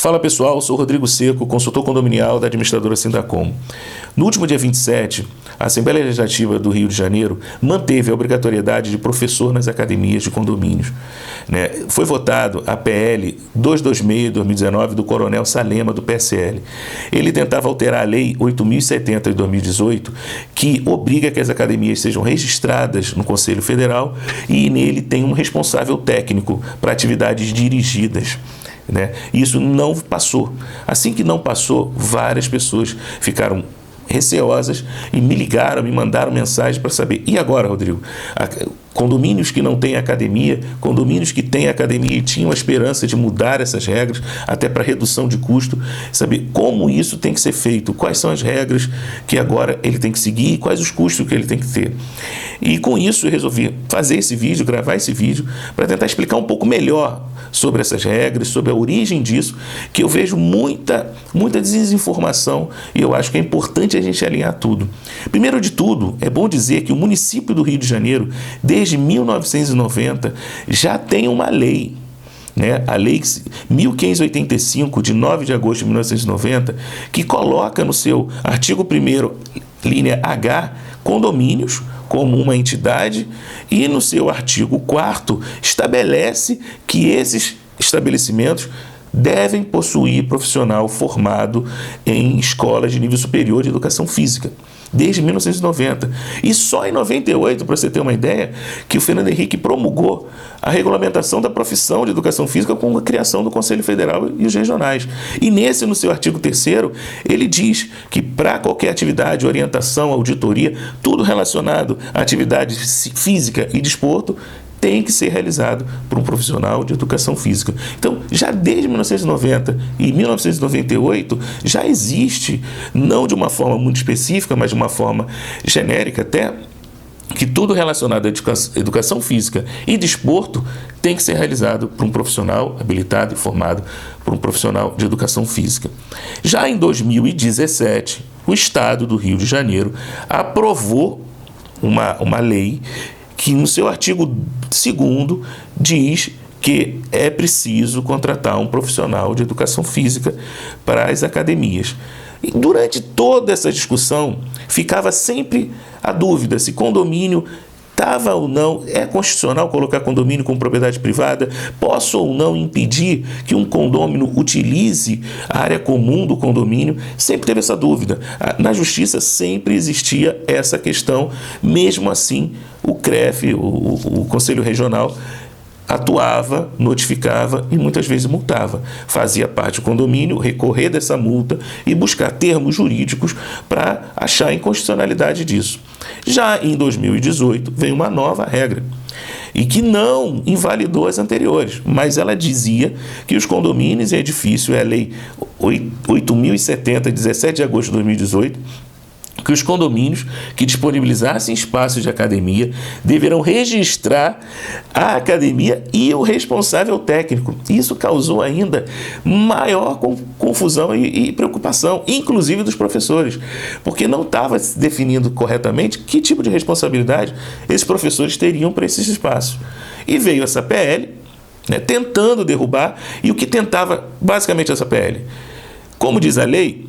Fala pessoal, sou Rodrigo Seco, consultor condominial da administradora Sindacom. No último dia 27, a Assembleia Legislativa do Rio de Janeiro manteve a obrigatoriedade de professor nas academias de condomínios. Foi votado a PL 226/2019 do Coronel Salema, do PSL. Ele tentava alterar a Lei 8.070 de 2018, que obriga que as academias sejam registradas no Conselho Federal e nele tem um responsável técnico para atividades dirigidas. Isso não passou. Assim que não passou, várias pessoas ficaram receosas e me ligaram, me mandaram mensagem para saber: e agora, Rodrigo? Condomínios que não têm academia, condomínios que têm academia e tinham a esperança de mudar essas regras, até para redução de custo, saber como isso tem que ser feito, quais são as regras que agora ele tem que seguir e quais os custos que ele tem que ter. E com isso eu resolvi fazer esse vídeo, gravar esse vídeo, para tentar explicar um pouco melhor sobre essas regras, sobre a origem disso, que eu vejo muita desinformação e eu acho que é importante a gente alinhar tudo. Primeiro de tudo, é bom dizer que o município do Rio de Janeiro, desde 1990, já tem uma lei, a Lei 1585, de 9 de agosto de 1990, que coloca no seu artigo 1º, linha H, condomínios como uma entidade, e no seu artigo 4º estabelece que esses estabelecimentos devem possuir profissional formado em escolas de nível superior de educação física, desde 1990. E só em 98, para você ter uma ideia, que o Fernando Henrique promulgou a regulamentação da profissão de educação física com a criação do Conselho Federal e os regionais. E nesse, no seu artigo 3º, ele diz que para qualquer atividade, orientação, auditoria, tudo relacionado à atividade física e desporto, tem que ser realizado por um profissional de educação física. Então, já desde 1990 e 1998, já existe, não de uma forma muito específica, mas de uma forma genérica até, que tudo relacionado à educação física e desporto tem que ser realizado por um profissional habilitado e formado por um profissional de educação física. Já em 2017, o Estado do Rio de Janeiro aprovou uma lei que no seu artigo 2º diz que é preciso contratar um profissional de educação física para as academias. E durante toda essa discussão, ficava sempre a dúvida se condomínio estava ou não, é constitucional colocar condomínio como propriedade privada, posso ou não impedir que um condômino utilize a área comum do condomínio, sempre teve essa dúvida. Na justiça sempre existia essa questão, mesmo assim o CREF, o Conselho Regional, atuava, notificava e muitas vezes multava. Fazia parte do condomínio recorrer dessa multa e buscar termos jurídicos para achar a inconstitucionalidade disso. Já em 2018 veio uma nova regra e que não invalidou as anteriores, mas ela dizia que os condomínios e edifícios, é a Lei 8.070, de 17 de agosto de 2018, que os condomínios que disponibilizassem espaços de academia deverão registrar a academia e o responsável técnico. Isso causou ainda maior confusão e preocupação, inclusive dos professores, porque não estava se definindo corretamente que tipo de responsabilidade esses professores teriam para esses espaços. E veio essa PL, tentando derrubar, e o que tentava basicamente essa PL? Como diz a lei,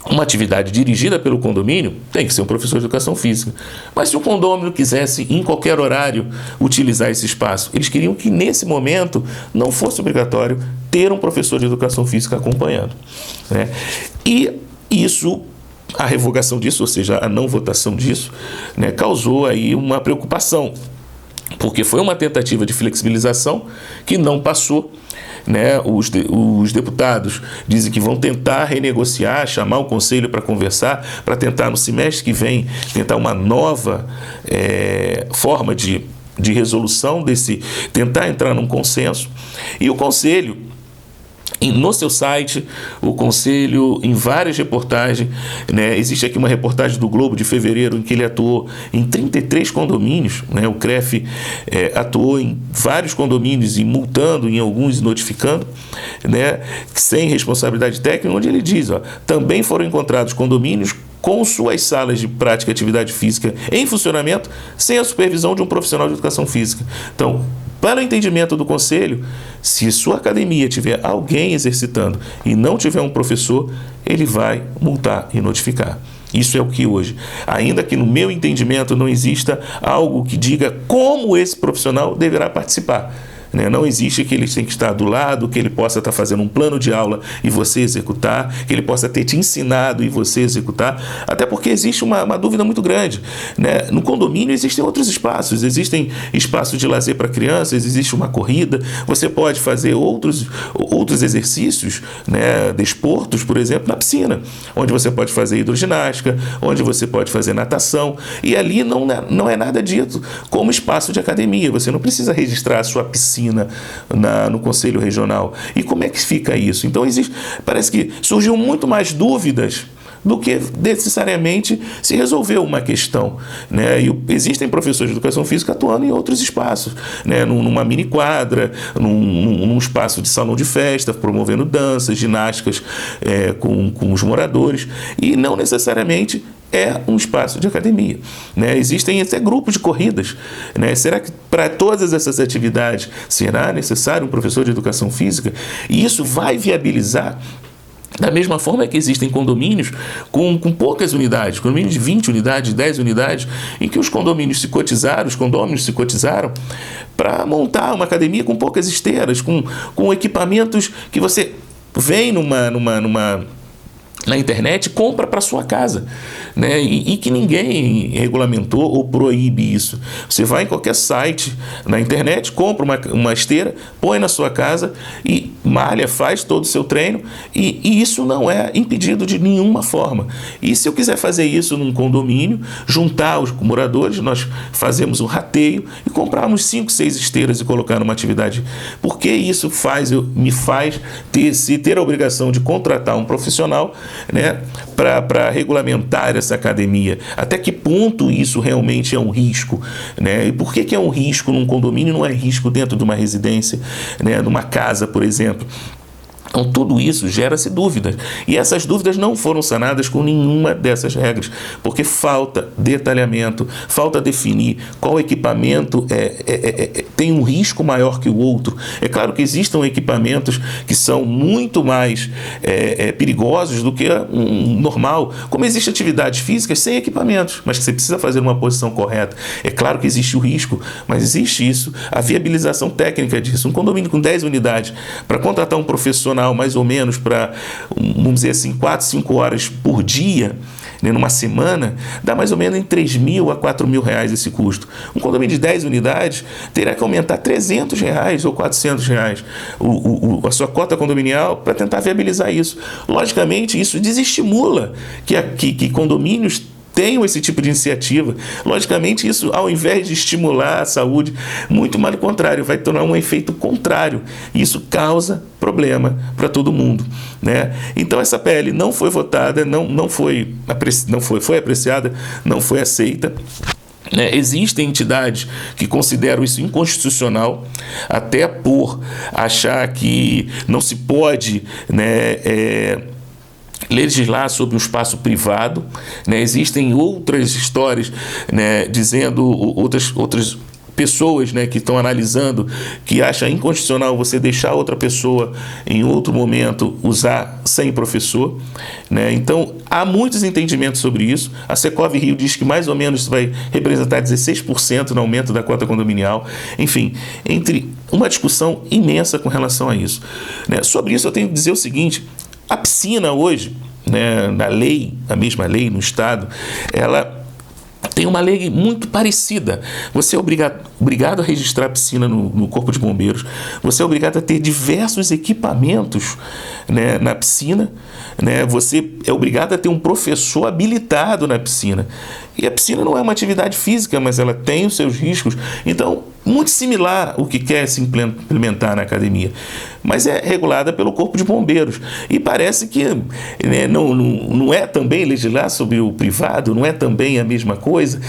uma atividade dirigida pelo condomínio tem que ser um professor de educação física. Mas se o condomínio quisesse, em qualquer horário, utilizar esse espaço, eles queriam que, nesse momento, não fosse obrigatório ter um professor de educação física acompanhando. E isso, a revogação disso, ou seja, a não votação disso, causou aí uma preocupação, porque foi uma tentativa de flexibilização que não passou. Os deputados dizem que vão tentar renegociar, chamar o conselho para conversar, para tentar no semestre que vem, tentar uma nova forma de resolução tentar entrar num consenso. E o conselho, no seu site, o Conselho, em várias reportagens, existe aqui uma reportagem do Globo de fevereiro em que ele atuou em 33 condomínios, o CREF atuou em vários condomínios e multando em alguns e notificando, sem responsabilidade técnica, onde ele diz, também foram encontrados condomínios com suas salas de prática de atividade física em funcionamento sem a supervisão de um profissional de educação física. Então, Para o entendimento do conselho, se sua academia tiver alguém exercitando e não tiver um professor, ele vai multar e notificar. Isso é o que hoje, ainda que no meu entendimento não exista algo que diga como esse profissional deverá participar. Não existe que ele tem que estar do lado, que ele possa estar fazendo um plano de aula e você executar, que ele possa ter te ensinado e você executar, até porque existe uma dúvida muito grande. No condomínio existem outros espaços, existem espaços de lazer para crianças, existe uma corrida, você pode fazer outros exercícios, desportos, por exemplo, na piscina, onde você pode fazer hidroginástica, onde você pode fazer natação, e ali não é nada dito como espaço de academia, você não precisa registrar a sua piscina no Conselho Regional. E como é que fica isso? Então parece que surgiu muito mais dúvidas do que necessariamente se resolveu uma questão. E existem professores de educação física atuando em outros espaços, numa mini quadra, num espaço de salão de festa, promovendo danças, ginásticas com os moradores, e não necessariamente é um espaço de academia. Existem até grupos de corridas. Será que para todas essas atividades será necessário um professor de educação física? E isso vai viabilizar da mesma forma que existem condomínios com poucas unidades, condomínios de 20 unidades, 10 unidades, em que os condôminos se cotizaram para montar uma academia com poucas esteiras, com equipamentos que você vem na internet, compra para sua casa, e que ninguém regulamentou ou proíbe isso. Você vai em qualquer site na internet, compra uma esteira, põe na sua casa e malha, faz todo o seu treino, e isso não é impedido de nenhuma forma. E se eu quiser fazer isso num condomínio, juntar os moradores, nós fazemos um rateio e comprarmos 5, 6 esteiras e colocar numa atividade. Porque isso me faz ter a obrigação de contratar um profissional para regulamentar essa academia. Até que ponto isso realmente é um risco? E por que é um risco num condomínio e não é risco dentro de uma residência, numa casa, por exemplo? Então, tudo isso gera-se dúvidas. E essas dúvidas não foram sanadas com nenhuma dessas regras, porque falta detalhamento, falta definir qual equipamento tem um risco maior que o outro. É claro que existem equipamentos que são muito mais perigosos do que um normal, como existem atividades físicas sem equipamentos, mas que você precisa fazer uma posição correta. É claro que existe o risco, mas existe a viabilização técnica disso. Um condomínio com 10 unidades, para contratar um profissional mais ou menos para, vamos dizer assim, 4, 5 horas por dia, numa semana, dá mais ou menos em R$3.000 a R$4.000 esse custo. Um condomínio de 10 unidades terá que aumentar R$300 ou R$400 a sua cota condominial para tentar viabilizar isso. Logicamente, isso desestimula que condomínios tenham esse tipo de iniciativa. Logicamente, isso, ao invés de estimular a saúde, muito mais ao contrário, vai tornar um efeito contrário. Isso causa problema para todo mundo. Então, essa PL não foi votada, foi apreciada, não foi aceita. Existem entidades que consideram isso inconstitucional, até por achar que não se pode legislar sobre um espaço privado. Existem outras histórias, dizendo outras pessoas, que estão analisando, que acham inconstitucional você deixar outra pessoa em outro momento usar sem professor. Então, há muitos entendimentos sobre isso. A Secov Rio diz que mais ou menos vai representar 16% no aumento da cota condominial. Enfim, entre uma discussão imensa com relação a isso. Sobre isso eu tenho que dizer o seguinte: a piscina hoje, na lei, a mesma lei no Estado, ela tem uma lei muito parecida. Você é obrigado a registrar a piscina no Corpo de Bombeiros, você é obrigado a ter diversos equipamentos na piscina, você é obrigado a ter um professor habilitado na piscina. E a piscina não é uma atividade física, mas ela tem os seus riscos. Então, muito similar ao que quer se implementar na academia, mas é regulada pelo Corpo de Bombeiros. E parece que não é também legislar sobre o privado, não é também a mesma coisa,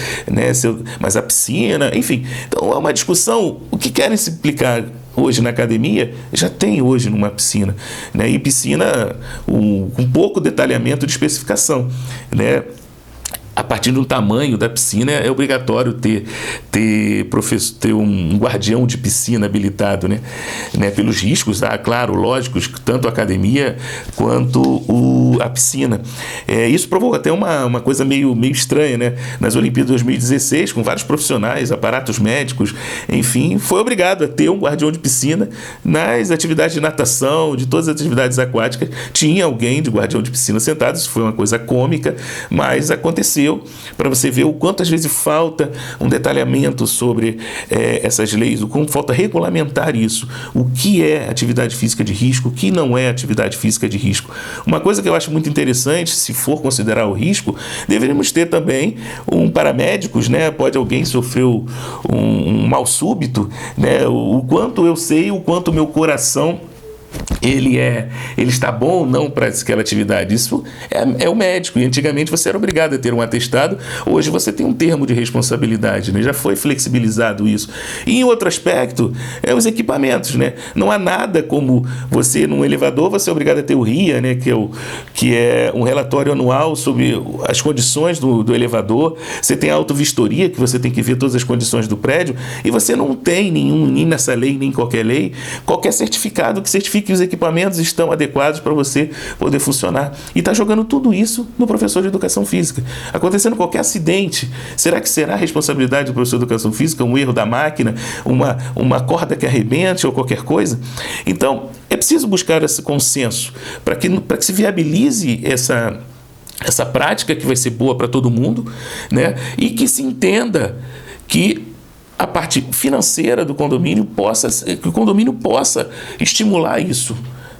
mas a piscina, enfim. Então, é uma discussão. O que querem se implicar hoje na academia, já tem hoje numa piscina. E piscina com pouco detalhamento de especificação. a partir do tamanho da piscina, é obrigatório ter um guardião de piscina habilitado, né? Pelos riscos, claro, lógicos, tanto a academia quanto a piscina. Isso provocou até uma coisa meio estranha, né? Nas Olimpíadas de 2016, com vários profissionais, aparatos médicos, enfim, foi obrigado a ter um guardião de piscina. Nas atividades de natação, de todas as atividades aquáticas, tinha alguém de guardião de piscina sentado. Isso foi uma coisa cômica, mas aconteceu, para você ver o quanto às vezes falta um detalhamento sobre essas leis, o quanto falta regulamentar isso, o que é atividade física de risco, o que não é atividade física de risco. Uma coisa que eu acho muito interessante, se for considerar o risco, deveríamos ter também paramédicos, né? Pode alguém sofrer um mal súbito, né? O quanto eu sei, o quanto o meu coração ele está bom ou não para aquela atividade. Isso é o médico, e antigamente você era obrigado a ter um atestado, hoje você tem um termo de responsabilidade, né? Já foi flexibilizado isso. E em outro aspecto, os equipamentos, né? Não há nada como você, num elevador, você é obrigado a ter o RIA, né? Que é um relatório anual sobre as condições do elevador. Você tem a autovistoria, que você tem que ver todas as condições do prédio, e você não tem nem nessa lei, nem em qualquer lei, qualquer certificado que certifique que os equipamentos estão adequados para você poder funcionar. E está jogando tudo isso no professor de educação física. Acontecendo qualquer acidente, será que será a responsabilidade do professor de educação física, um erro da máquina, uma corda que arrebente ou qualquer coisa? Então, é preciso buscar esse consenso para que se viabilize essa prática que vai ser boa para todo mundo, né? E que se entenda que a parte financeira do condomínio que o condomínio possa estimular isso,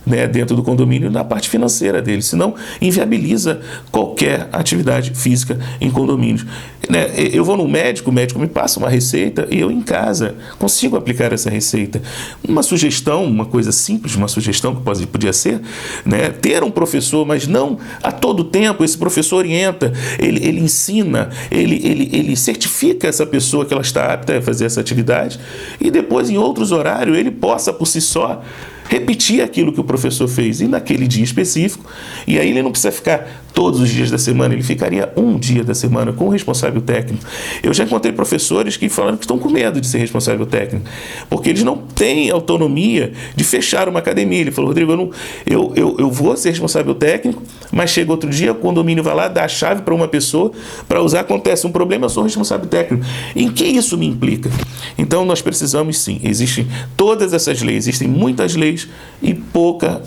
né, dentro do condomínio, na parte financeira dele, senão inviabiliza qualquer atividade física em condomínios. Né? Eu vou no médico, o médico me passa uma receita e eu em casa consigo aplicar essa receita. Uma sugestão, uma coisa simples, uma sugestão que podia ser, né, ter um professor, mas não a todo tempo. Esse professor orienta, ele ensina, ele certifica essa pessoa que ela está apta a fazer essa atividade, e depois em outros horários ele possa por si só repetir aquilo que o professor fez e naquele dia específico, e aí ele não precisa ficar todos os dias da semana, ele ficaria um dia da semana com o responsável técnico. Eu já encontrei professores que falaram que estão com medo de ser responsável técnico, porque eles não têm autonomia de fechar uma academia. Ele falou: Rodrigo, eu vou ser responsável técnico, mas chega outro dia, o condomínio vai lá, dá a chave para uma pessoa para usar, acontece um problema, eu sou responsável técnico. Em que isso me implica? Então nós precisamos sim, existem todas essas leis, existem muitas leis e pouca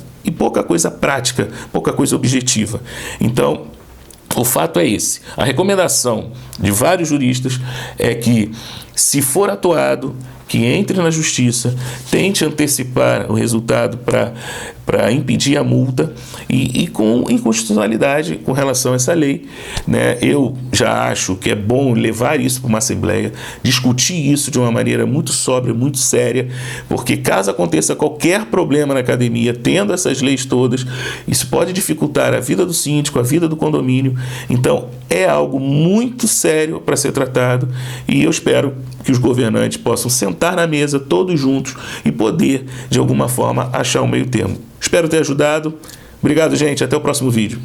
coisa prática, pouca coisa objetiva. Então, o fato é esse. A recomendação de vários juristas é que, se for atuado, que entre na justiça, tente antecipar o resultado para impedir a multa e com inconstitucionalidade com relação a essa lei, né? Eu já acho que é bom levar isso para uma assembleia, discutir isso de uma maneira muito sóbria, muito séria, porque caso aconteça qualquer problema na academia, tendo essas leis todas, isso pode dificultar a vida do síndico, a vida do condomínio. Então, é algo muito sério para ser tratado, e eu espero que os governantes possam sentar na mesa todos juntos e poder, de alguma forma, achar um meio termo. Espero ter ajudado. Obrigado, gente. Até o próximo vídeo.